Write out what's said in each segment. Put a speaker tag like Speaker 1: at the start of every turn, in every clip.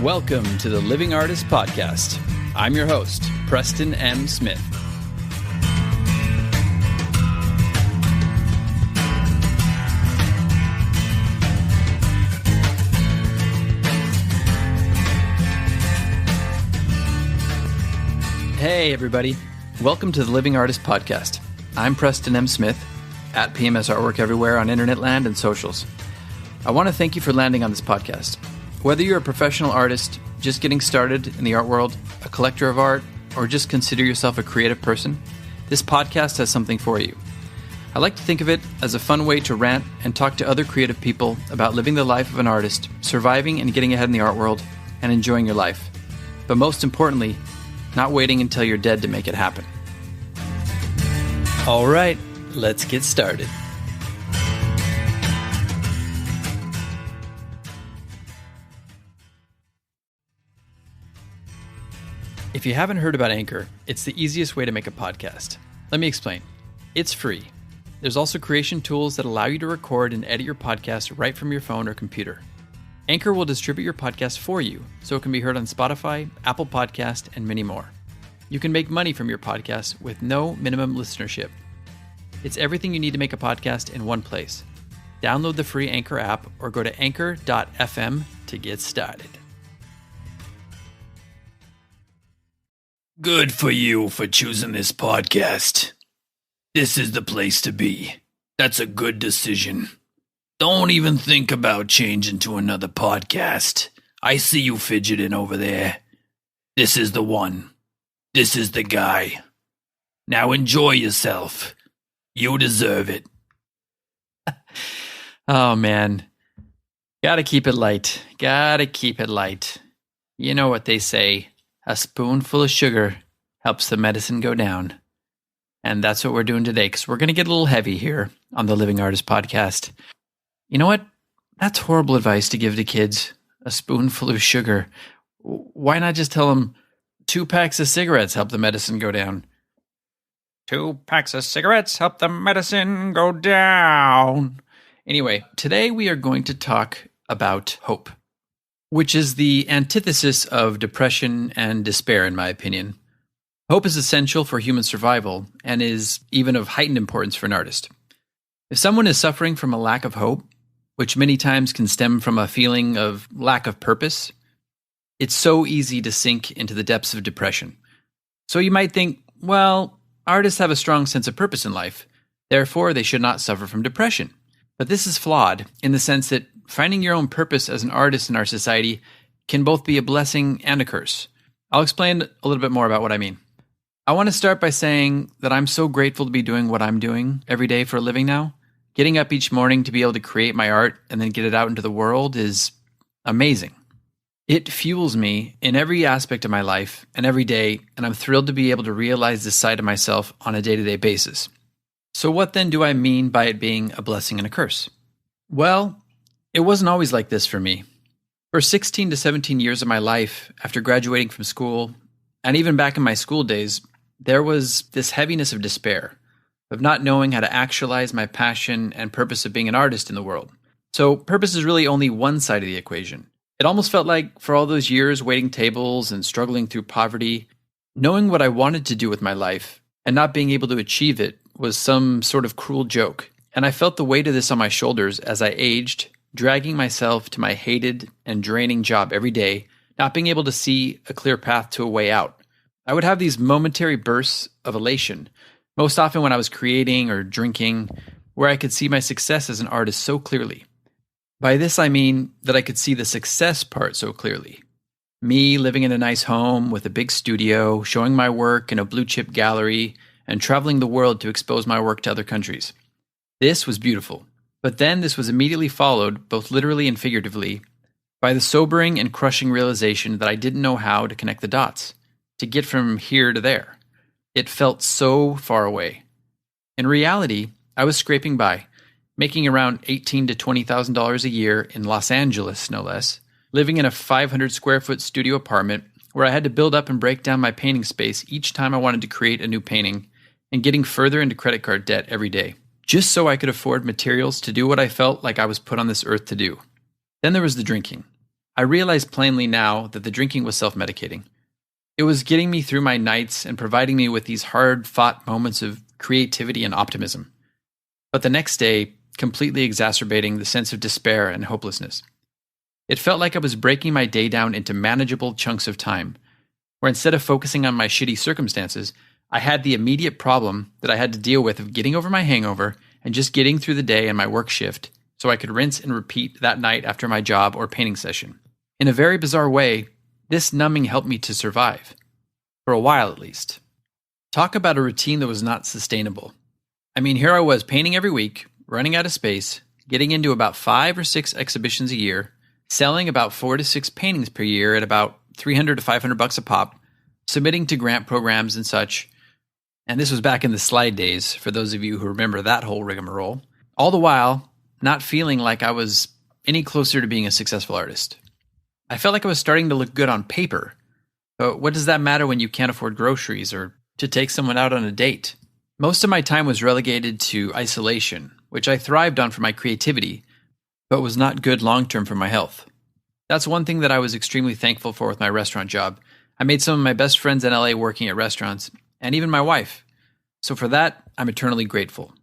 Speaker 1: Welcome to the Living Artist Podcast. I'm your host, Preston M. Smith. Hey, everybody. Welcome to the Living Artist Podcast. I'm Preston M. Smith, at PMS Artwork everywhere on internet land and socials. I want to thank you for landing on this podcast. Whether you're a professional artist, just getting started in the art world, a collector of art, or just consider yourself a creative person, this podcast has something for you. I like to think of it as a fun way to rant and talk to other creative people about living the life of an artist, surviving and getting ahead in the art world, and enjoying your life. But most importantly, not waiting until you're dead to make it happen. All right, let's get started. If you haven't heard about Anchor, it's the easiest way to make a podcast. Let me explain. It's free. There's also creation tools that allow you to record and edit your podcast right from your phone or computer. Anchor will distribute your podcast for you, so it can be heard on Spotify, Apple Podcast, and many more. You can make money from your podcast with no minimum listenership. It's everything you need to make a podcast in one place. Download the free Anchor app or go to anchor.fm to get started.
Speaker 2: Good for you for choosing this podcast. This is the place to be. That's a good decision. Don't even think about changing to another podcast. I see you fidgeting over there. This is the one. This is the guy. Now enjoy yourself. You deserve it.
Speaker 1: Oh, man. Gotta keep it light. Gotta keep it light. You know what they say. A spoonful of sugar helps the medicine go down. And that's what we're doing today, because we're going to get a little heavy here on the Living Artist Podcast. You know what? That's horrible advice to give to kids. A spoonful of sugar. Why not just tell them 2 packs of cigarettes help the medicine go down? 2 packs of cigarettes help the medicine go down. Anyway, today we are going to talk about hope, which is the antithesis of depression and despair, in my opinion. Hope is essential for human survival and is even of heightened importance for an artist. If someone is suffering from a lack of hope, which many times can stem from a feeling of lack of purpose, it's so easy to sink into the depths of depression. So you might think, well, artists have a strong sense of purpose in life, therefore they should not suffer from depression. But this is flawed in the sense that finding your own purpose as an artist in our society can both be a blessing and a curse. I'll explain a little bit more about what I mean. I want to start by saying that I'm so grateful to be doing what I'm doing every day for a living now. Getting up each morning to be able to create my art and then get it out into the world is amazing. It fuels me in every aspect of my life and every day, and I'm thrilled to be able to realize this side of myself on a day-to-day basis. So what then do I mean by it being a blessing and a curse? Well, it wasn't always like this for me. For 16 to 17 years of my life, after graduating from school, and even back in my school days, there was this heaviness of despair, of not knowing how to actualize my passion and purpose of being an artist in the world. So purpose is really only one side of the equation. It almost felt like for all those years waiting tables and struggling through poverty, knowing what I wanted to do with my life and not being able to achieve it was some sort of cruel joke. And I felt the weight of this on my shoulders as I aged, dragging myself to my hated and draining job every day, not being able to see a clear path to a way out. I would have these momentary bursts of elation, most often when I was creating or drinking, where I could see my success as an artist so clearly. By this I mean that I could see the success part so clearly. Me living in a nice home with a big studio, showing my work in a blue-chip gallery, and traveling the world to expose my work to other countries. This was beautiful. But then this was immediately followed, both literally and figuratively, by the sobering and crushing realization that I didn't know how to connect the dots, to get from here to there. It felt so far away. In reality, I was scraping by, making around $18,000 to $20,000 a year in Los Angeles, no less, living in a 500 square foot studio apartment where I had to build up and break down my painting space each time I wanted to create a new painting, and getting further into credit card debt every day, just so I could afford materials to do what I felt like I was put on this earth to do. Then there was the drinking. I realize plainly now that the drinking was self-medicating. It was getting me through my nights and providing me with these hard-fought moments of creativity and optimism. But the next day, completely exacerbating the sense of despair and hopelessness. It felt like I was breaking my day down into manageable chunks of time, where instead of focusing on my shitty circumstances, I had the immediate problem that I had to deal with of getting over my hangover and just getting through the day and my work shift so I could rinse and repeat that night after my job or painting session. In a very bizarre way, this numbing helped me to survive. For a while at least. Talk about a routine that was not sustainable. I mean, here I was painting every week, running out of space, getting into about 5 or 6 exhibitions a year, selling about 4 to 6 paintings per year at about $300 to $500 a pop, submitting to grant programs and such. And this was back in the slide days, for those of you who remember that whole rigmarole. All the while, not feeling like I was any closer to being a successful artist. I felt like I was starting to look good on paper. But what does that matter when you can't afford groceries or to take someone out on a date? Most of my time was relegated to isolation, which I thrived on for my creativity, but was not good long-term for my health. That's one thing that I was extremely thankful for with my restaurant job. I made some of my best friends in LA working at restaurants, and even my wife. So for that, I'm eternally grateful.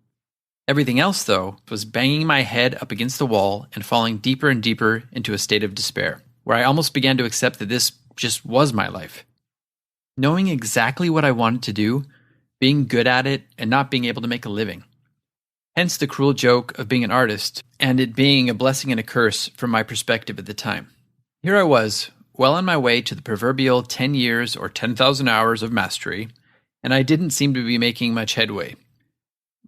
Speaker 1: Everything else, though, was banging my head up against the wall and falling deeper and deeper into a state of despair, where I almost began to accept that this just was my life. Knowing exactly what I wanted to do, being good at it, and not being able to make a living. Hence the cruel joke of being an artist, and it being a blessing and a curse from my perspective at the time. Here I was, well on my way to the proverbial 10 years or 10,000 hours of mastery, and I didn't seem to be making much headway.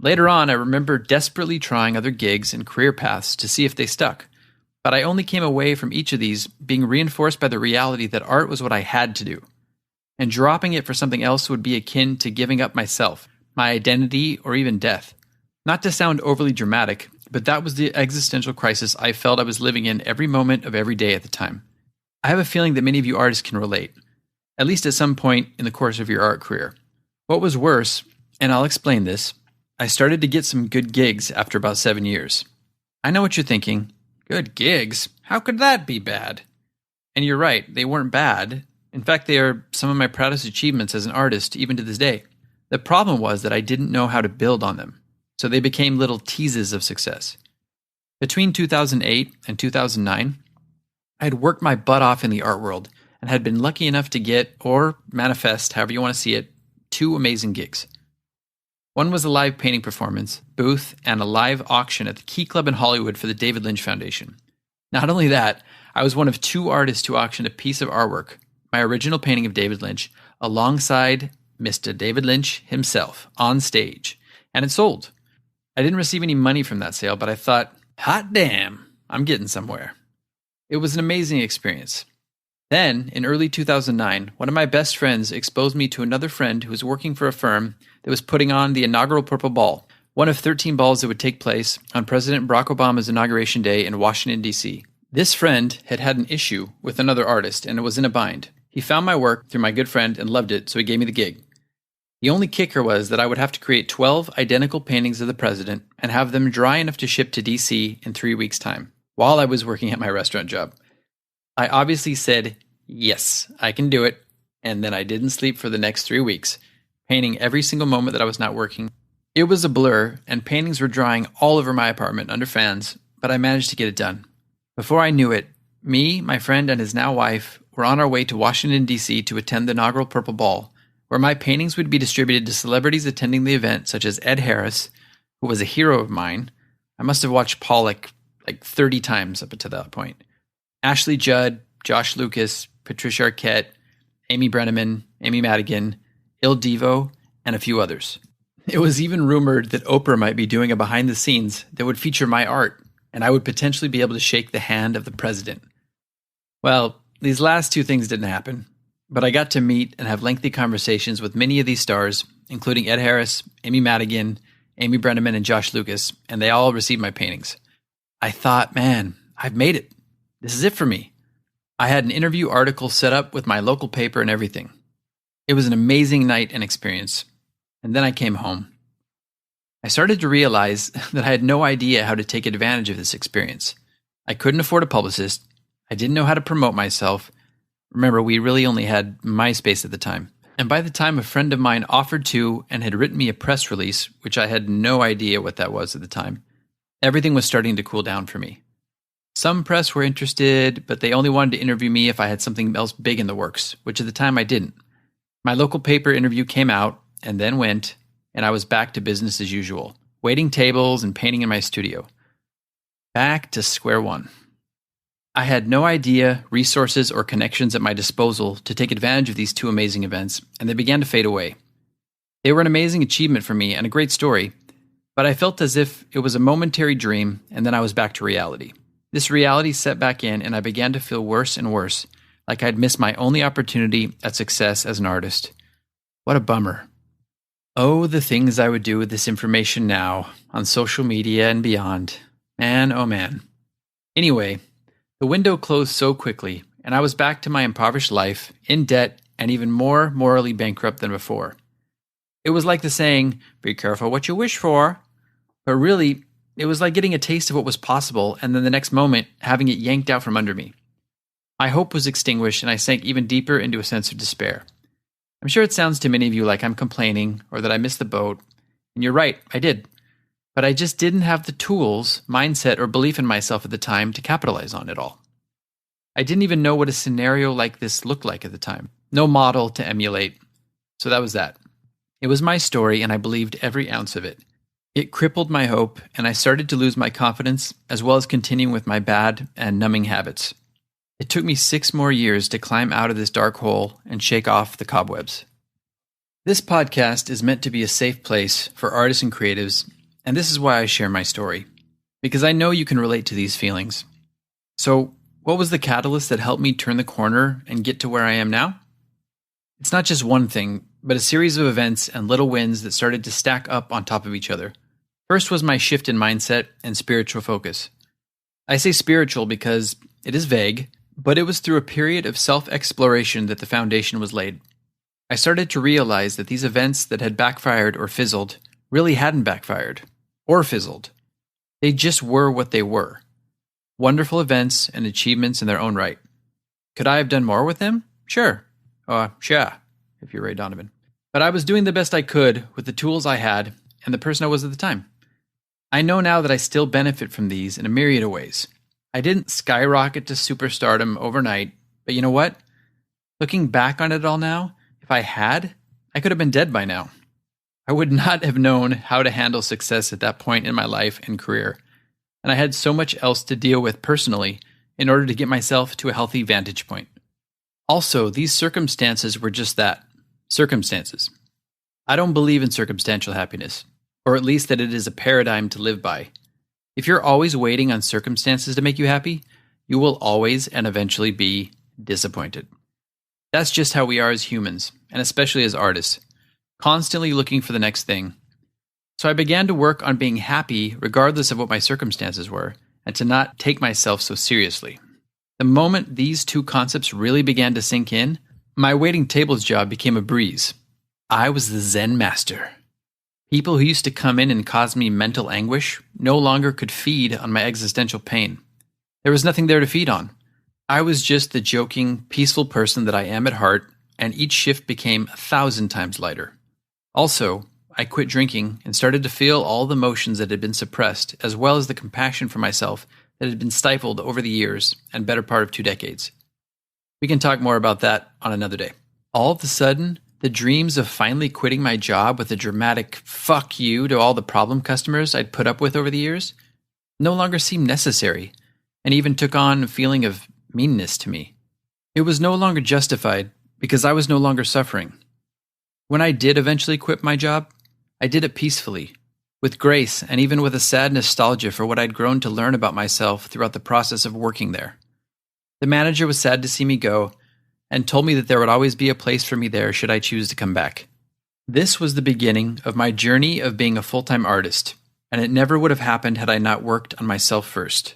Speaker 1: Later on, I remember desperately trying other gigs and career paths to see if they stuck, but I only came away from each of these being reinforced by the reality that art was what I had to do, and dropping it for something else would be akin to giving up myself, my identity, or even death. Not to sound overly dramatic, but that was the existential crisis I felt I was living in every moment of every day at the time. I have a feeling that many of you artists can relate, at least at some point in the course of your art career. What was worse, and I'll explain this, I started to get some good gigs after about 7 years. I know what you're thinking. Good gigs? How could that be bad? And you're right, they weren't bad. In fact, they are some of my proudest achievements as an artist, even to this day. The problem was that I didn't know how to build on them, so they became little teases of success. Between 2008 and 2009, I had worked my butt off in the art world and had been lucky enough to get, or manifest, however you want to see it, 2 amazing gigs. One was a live painting performance, booth, and a live auction at the Key Club in Hollywood for the David Lynch Foundation. Not only that, I was one of 2 artists to auction a piece of artwork, my original painting of David Lynch, alongside Mr. David Lynch himself, on stage, and it sold. I didn't receive any money from that sale, but I thought, hot damn, I'm getting somewhere. It was an amazing experience. Then, in early 2009, one of my best friends exposed me to another friend who was working for a firm that was putting on the inaugural Purple Ball, one of 13 balls that would take place on President Barack Obama's inauguration day in Washington, D.C. This friend had had an issue with another artist and was in a bind. He found my work through my good friend and loved it, so he gave me the gig. The only kicker was that I would have to create 12 identical paintings of the president and have them dry enough to ship to D.C. in 3 weeks' time, while I was working at my restaurant job. I obviously said, yes, I can do it, and then I didn't sleep for the next 3 weeks, painting every single moment that I was not working. It was a blur, and paintings were drying all over my apartment under fans, but I managed to get it done. Before I knew it, me, my friend, and his now wife were on our way to Washington, D.C. to attend the inaugural Purple Ball, where my paintings would be distributed to celebrities attending the event, such as Ed Harris, who was a hero of mine. I must have watched Pollock like 30 times up until that point. Ashley Judd, Josh Lucas, Patricia Arquette, Amy Brenneman, Amy Madigan, Il Divo, and a few others. It was even rumored that Oprah might be doing a behind the scenes that would feature my art, and I would potentially be able to shake the hand of the president. Well, these last 2 things didn't happen, but I got to meet and have lengthy conversations with many of these stars, including Ed Harris, Amy Madigan, Amy Brenneman, and Josh Lucas, and they all received my paintings. I thought, man, I've made it. This is it for me. I had an interview article set up with my local paper and everything. It was an amazing night and experience. And then I came home. I started to realize that I had no idea how to take advantage of this experience. I couldn't afford a publicist. I didn't know how to promote myself. Remember, we really only had MySpace at the time. And by the time a friend of mine offered to and had written me a press release, which I had no idea what that was at the time, everything was starting to cool down for me. Some press were interested, but they only wanted to interview me if I had something else big in the works, which at the time I didn't. My local paper interview came out and then went, and I was back to business as usual, waiting tables and painting in my studio. Back to square one. I had no idea, resources, or connections at my disposal to take advantage of these two amazing events, and they began to fade away. They were an amazing achievement for me and a great story, but I felt as if it was a momentary dream, and then I was back to reality. This reality set back in, and I began to feel worse and worse, like I'd missed my only opportunity at success as an artist. What a bummer. Oh, the things I would do with this information now, on social media and beyond. Man, oh man. Anyway, the window closed so quickly, and I was back to my impoverished life, in debt, and even more morally bankrupt than before. It was like the saying, be careful what you wish for. But really, it was like getting a taste of what was possible, and then the next moment, having it yanked out from under me. My hope was extinguished, and I sank even deeper into a sense of despair. I'm sure it sounds to many of you like I'm complaining, or that I missed the boat. And you're right, I did. But I just didn't have the tools, mindset, or belief in myself at the time to capitalize on it all. I didn't even know what a scenario like this looked like at the time. No model to emulate. So that was that. It was my story, and I believed every ounce of it. It crippled my hope, and I started to lose my confidence, as well as continuing with my bad and numbing habits. It took me 6 more years to climb out of this dark hole and shake off the cobwebs. This podcast is meant to be a safe place for artists and creatives, and this is why I share my story, because I know you can relate to these feelings. So, what was the catalyst that helped me turn the corner and get to where I am now? It's not just one thing, but a series of events and little wins that started to stack up on top of each other. First was my shift in mindset and spiritual focus. I say spiritual because it is vague, but it was through a period of self-exploration that the foundation was laid. I started to realize that these events that had backfired or fizzled really hadn't backfired or fizzled. They just were what they were. Wonderful events and achievements in their own right. Could I have done more with them? Sure. Sure, if you're Ray Donovan. But I was doing the best I could with the tools I had and the person I was at the time. I know now that I still benefit from these in a myriad of ways. I didn't skyrocket to superstardom overnight, but you know what? Looking back on it all now, if I had, I could have been dead by now. I would not have known how to handle success at that point in my life and career, and I had so much else to deal with personally in order to get myself to a healthy vantage point. Also, these circumstances were just that, circumstances. I don't believe in circumstantial happiness, or at least that it is a paradigm to live by. If you're always waiting on circumstances to make you happy, you will always and eventually be disappointed. That's just how we are as humans, and especially as artists, constantly looking for the next thing. So I began to work on being happy regardless of what my circumstances were, and to not take myself so seriously. The moment these two concepts really began to sink in, my waiting tables job became a breeze. I was the Zen master. People who used to come in and cause me mental anguish no longer could feed on my existential pain. There was nothing there to feed on. I was just the joking, peaceful person that I am at heart, and each shift became 1,000 times lighter. Also, I quit drinking and started to feel all the emotions that had been suppressed, as well as the compassion for myself that had been stifled over the years and better part of 2 decades. We can talk more about that on another day. All of a sudden, the dreams of finally quitting my job with a dramatic fuck you to all the problem customers I'd put up with over the years no longer seemed necessary, and even took on a feeling of meanness to me. It was no longer justified because I was no longer suffering. When I did eventually quit my job, I did it peacefully, with grace, and even with a sad nostalgia for what I'd grown to learn about myself throughout the process of working there. The manager was sad to see me go, and told me that there would always be a place for me there should I choose to come back. This was the beginning of my journey of being a full-time artist, and it never would have happened had I not worked on myself first.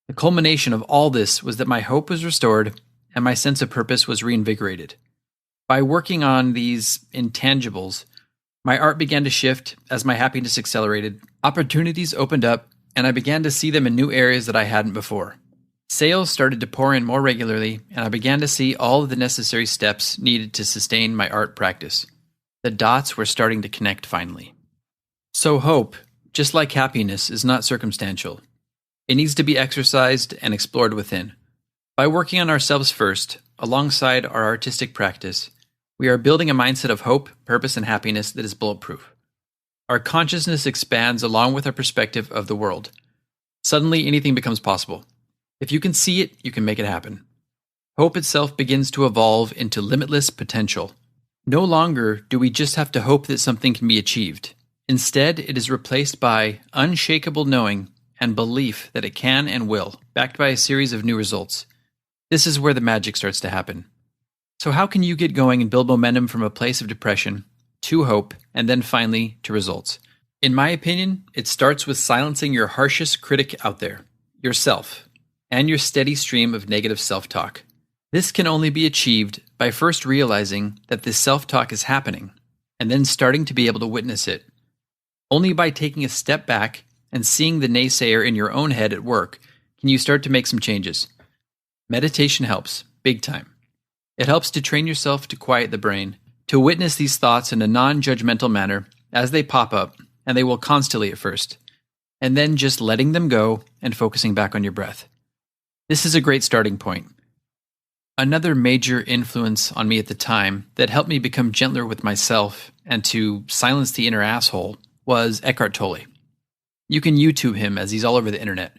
Speaker 1: The culmination of all this was that my hope was restored, and my sense of purpose was reinvigorated. By working on these intangibles, my art began to shift as my happiness accelerated, opportunities opened up, and I began to see them in new areas that I hadn't before. Sales started to pour in more regularly, and I began to see all of the necessary steps needed to sustain my art practice. The dots were starting to connect finally. So hope, just like happiness, is not circumstantial. It needs to be exercised and explored within. By working on ourselves first, alongside our artistic practice, we are building a mindset of hope, purpose, and happiness that is bulletproof. Our consciousness expands along with our perspective of the world. Suddenly, anything becomes possible. If you can see it, you can make it happen. Hope itself begins to evolve into limitless potential. No longer do we just have to hope that something can be achieved. Instead, it is replaced by unshakable knowing and belief that it can and will, backed by a series of new results. This is where the magic starts to happen. So how can you get going and build momentum from a place of depression to hope and then finally to results? In my opinion, it starts with silencing your harshest critic out there, yourself, and your steady stream of negative self-talk. This can only be achieved by first realizing that this self-talk is happening and then starting to be able to witness it. Only by taking a step back and seeing the naysayer in your own head at work can you start to make some changes. Meditation helps, big time. It helps to train yourself to quiet the brain, to witness these thoughts in a non-judgmental manner as they pop up, and they will constantly at first, and then just letting them go and focusing back on your breath. This is a great starting point. Another major influence on me at the time that helped me become gentler with myself and to silence the inner asshole was Eckhart Tolle. You can YouTube him as he's all over the internet.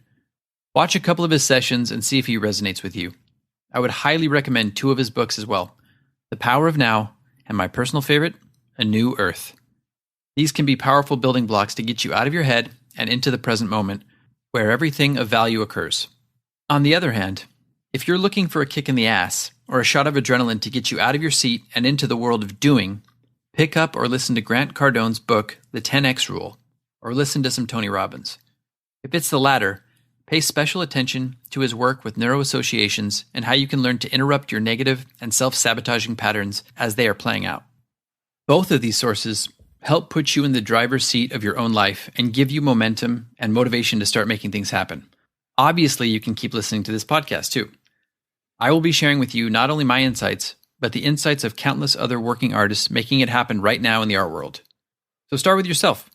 Speaker 1: Watch a couple of his sessions and see if he resonates with you. I would highly recommend 2 of his books as well, The Power of Now and my personal favorite, A New Earth. These can be powerful building blocks to get you out of your head and into the present moment where everything of value occurs. On the other hand, if you're looking for a kick in the ass or a shot of adrenaline to get you out of your seat and into the world of doing, pick up or listen to Grant Cardone's book, The 10X Rule, or listen to some Tony Robbins. If it's the latter, pay special attention to his work with neuroassociations and how you can learn to interrupt your negative and self-sabotaging patterns as they are playing out. Both of these sources help put you in the driver's seat of your own life and give you momentum and motivation to start making things happen. Obviously, you can keep listening to this podcast too. I will be sharing with you not only my insights, but the insights of countless other working artists making it happen right now in the art world. So start with yourself.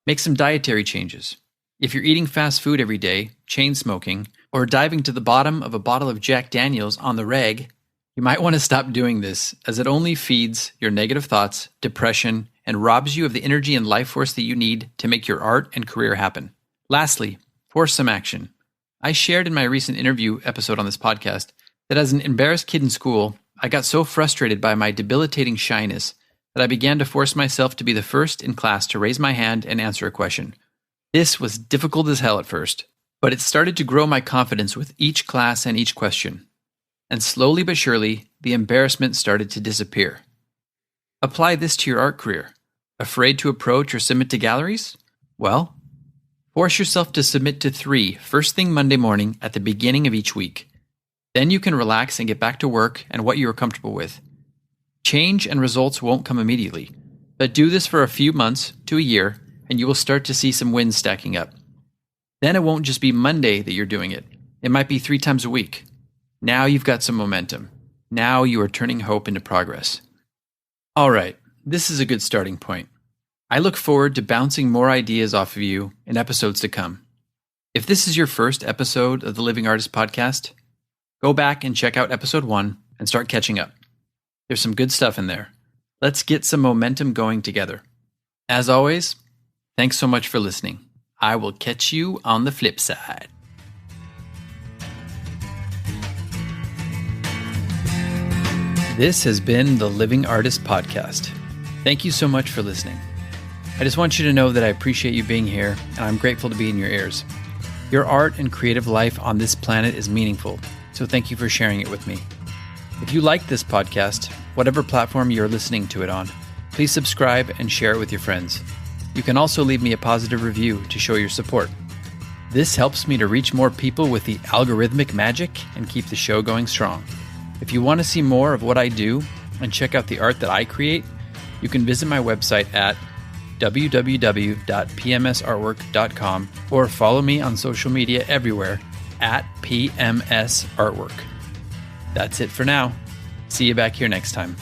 Speaker 1: Make some dietary changes. If you're eating fast food every day, chain smoking, or diving to the bottom of a bottle of Jack Daniels on the reg, you might want to stop doing this, as it only feeds your negative thoughts, depression, and robs you of the energy and life force that you need to make your art and career happen. Lastly, force some action. I shared in my recent interview episode on this podcast that as an embarrassed kid in school, I got so frustrated by my debilitating shyness that I began to force myself to be the first in class to raise my hand and answer a question. This was difficult as hell at first, but it started to grow my confidence with each class and each question. And slowly but surely, the embarrassment started to disappear. Apply this to your art career. Afraid to approach or submit to galleries? Well, force yourself to submit to 3 first thing Monday morning at the beginning of each week. Then you can relax and get back to work and what you are comfortable with. Change and results won't come immediately, but do this for a few months to a year and you will start to see some wins stacking up. Then it won't just be Monday that you're doing it. It might be 3 times a week. Now you've got some momentum. Now you are turning hope into progress. All right, this is a good starting point. I look forward to bouncing more ideas off of you in episodes to come. If this is your first episode of the Living Artist Podcast, go back and check out episode 1 and start catching up. There's some good stuff in there. Let's get some momentum going together. As always, thanks so much for listening. I will catch you on the flip side. This has been the Living Artist Podcast. Thank you so much for listening. I just want you to know that I appreciate you being here, and I'm grateful to be in your ears. Your art and creative life on this planet is meaningful, so thank you for sharing it with me. If you like this podcast, whatever platform you're listening to it on, please subscribe and share it with your friends. You can also leave me a positive review to show your support. This helps me to reach more people with the algorithmic magic and keep the show going strong. If you want to see more of what I do and check out the art that I create, you can visit my website at www.pmsartwork.com or follow me on social media everywhere at PMS Artwork. That's it for now. See you back here next time.